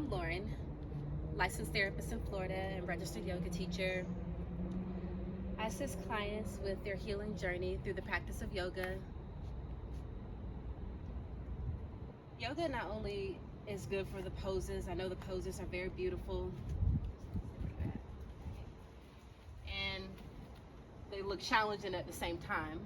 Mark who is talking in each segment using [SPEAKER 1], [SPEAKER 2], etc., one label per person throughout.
[SPEAKER 1] I'm Lauren, licensed therapist in Florida and registered yoga teacher. I assist clients with their healing journey through the practice of yoga. Yoga not only is good for the poses, I know the poses are very beautiful and they look challenging at the same time,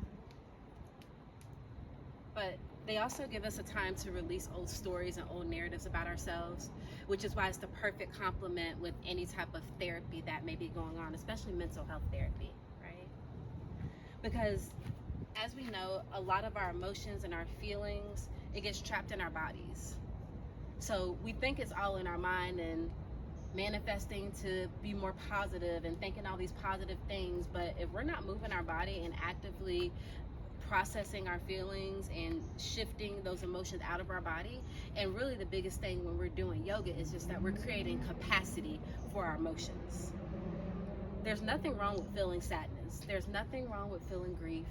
[SPEAKER 1] but they also give us a time to release old stories and old narratives about ourselves, which is why it's the perfect complement with any type of therapy that may be going on, especially mental health therapy, right? Because as we know, a lot of our emotions and our feelings, it gets trapped in our bodies. So we think it's all in our mind and manifesting to be more positive and thinking all these positive things, but if we're not moving our body and actively processing our feelings and shifting those emotions out of our body, and really the biggest thing when we're doing yoga is just that we're creating capacity for our emotions. There's nothing wrong with feeling sadness. There's nothing wrong with feeling grief.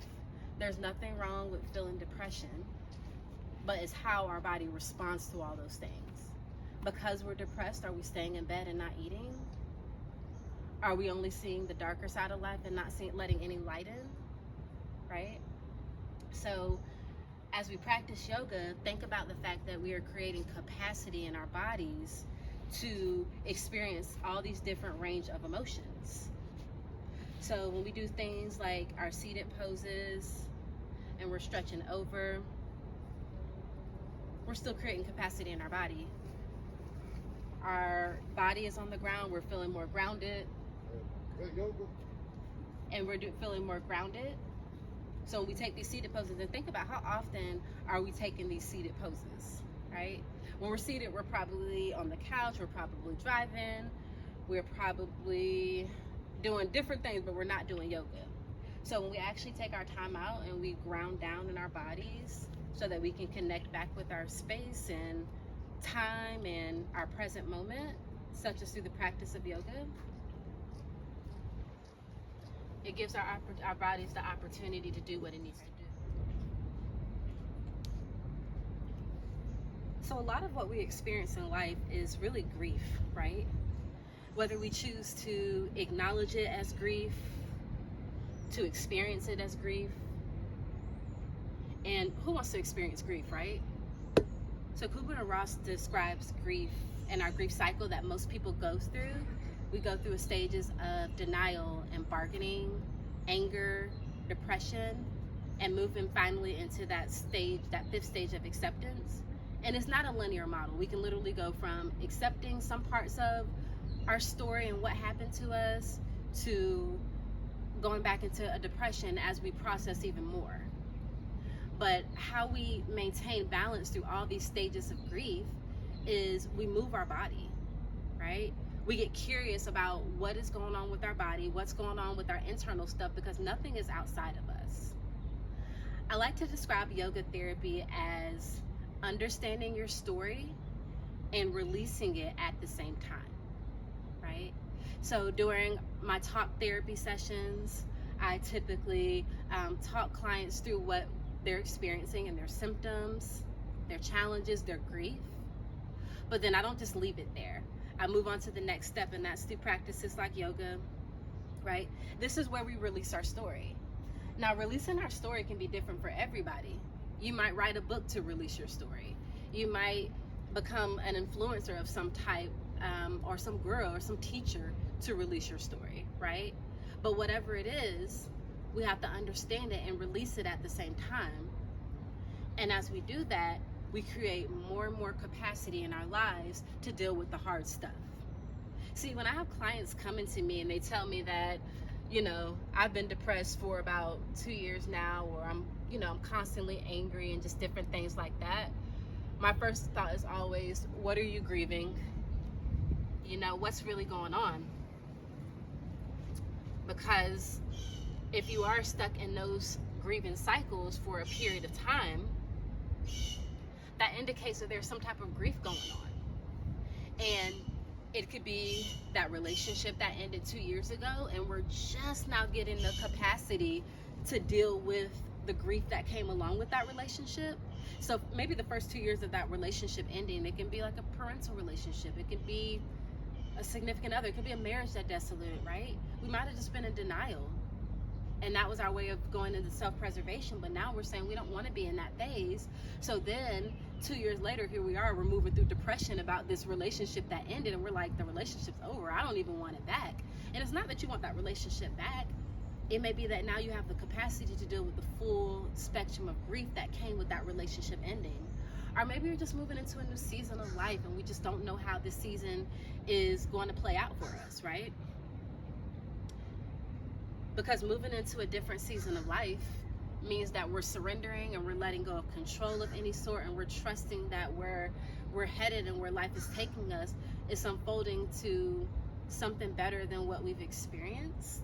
[SPEAKER 1] There's nothing wrong with feeling depression, but it's how our body responds to all those things. Because we're depressed, are we staying in bed and not eating? Are we only seeing the darker side of life and not letting any light in, right? So as we practice yoga, think about the fact that we are creating capacity in our bodies to experience all these different range of emotions. So when we do things like our seated poses and we're stretching over, we're still creating capacity in our body. Our body is on the ground, we're feeling more grounded, and we're feeling more grounded. So when we take these seated poses, and think about how often are we taking these seated poses, right? When we're seated, we're probably on the couch, we're probably driving, we're probably doing different things, but we're not doing yoga. So when we actually take our time out and we ground down in our bodies so that we can connect back with our space and time and our present moment, such as through the practice of yoga, it gives our bodies the opportunity to do what it needs to do. So a lot of what we experience in life is really grief, right? Whether we choose to acknowledge it as grief, to experience it as grief, and who wants to experience grief, right? So Kubler-Ross describes grief and our grief cycle that most people go through. We go through stages of denial and bargaining, anger, depression, and moving finally into that stage, that fifth stage of acceptance. And it's not a linear model. We can literally go from accepting some parts of our story and what happened to us to going back into a depression as we process even more. But how we maintain balance through all these stages of grief is we move our body, right? We get curious about what is going on with our body, what's going on with our internal stuff, because nothing is outside of us. I like to describe yoga therapy as understanding your story and releasing it at the same time, right? So during my talk therapy sessions, I typically talk clients through what they're experiencing and their symptoms, their challenges, their grief. But then I don't just leave it there. I move on to the next step, and that's through practices like yoga, right? This is where we release our story. Now, releasing our story can be different for everybody. You might write a book to release your story. You might become an influencer of some type, or some guru or some teacher to release your story, right? But whatever it is, we have to understand it and release it at the same time. And as we do that, we create more and more capacity in our lives to deal with the hard stuff. See, when I have clients coming to me and they tell me that, I've been depressed for about 2 years now, or I'm constantly angry and just different things like that, my first thought is always, what are you grieving? What's really going on? Because if you are stuck in those grieving cycles for a period of time, that indicates that there's some type of grief going on. And it could be that relationship that ended 2 years ago, and we're just now getting the capacity to deal with the grief that came along with that relationship. So maybe the first 2 years of that relationship ending, it can be like a parental relationship. It can be a significant other. It could be a marriage that desolate, right? We might have just been in denial. And that was our way of going into self-preservation. But now we're saying we don't want to be in that phase. So then 2 years later, here we are, we're moving through depression about this relationship that ended. And we're like, the relationship's over. I don't even want it back. And it's not that you want that relationship back. It may be that now you have the capacity to deal with the full spectrum of grief that came with that relationship ending. Or maybe you're just moving into a new season of life and we just don't know how this season is going to play out for us, right? Because moving into a different season of life means that we're surrendering and we're letting go of control of any sort, and we're trusting that where we're headed and where life is taking us is unfolding to something better than what we've experienced.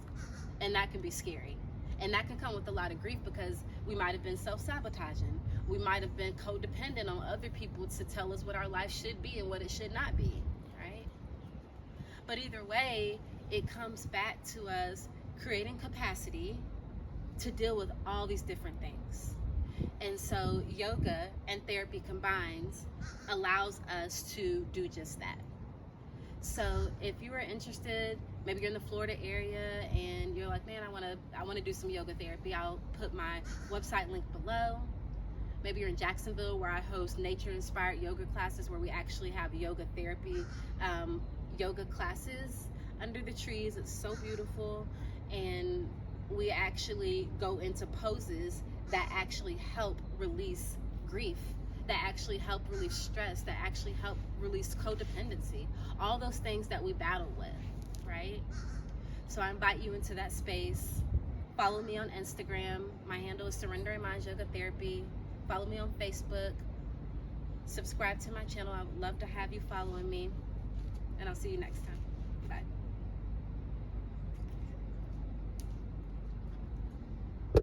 [SPEAKER 1] And that can be scary. And that can come with a lot of grief because we might have been self-sabotaging. We might have been codependent on other people to tell us what our life should be and what it should not be, right? But either way, it comes back to us creating capacity to deal with all these different things. And so yoga and therapy combined allows us to do just that. So if you are interested, maybe you're in the Florida area and you're like, man, I want to do some yoga therapy, I'll put my website link below. Maybe you're in Jacksonville, where I host nature-inspired yoga classes, where we actually have yoga therapy, yoga classes under the trees. It's so beautiful. And we actually go into poses that actually help release grief, that actually help release stress, that actually help release codependency, all those things that we battle with, right? So I invite you into that space. Follow me on Instagram. My handle is Surrendering Minds Yoga Therapy. Follow me on Facebook. Subscribe to my channel. I would love to have you following me. And I'll see you next time.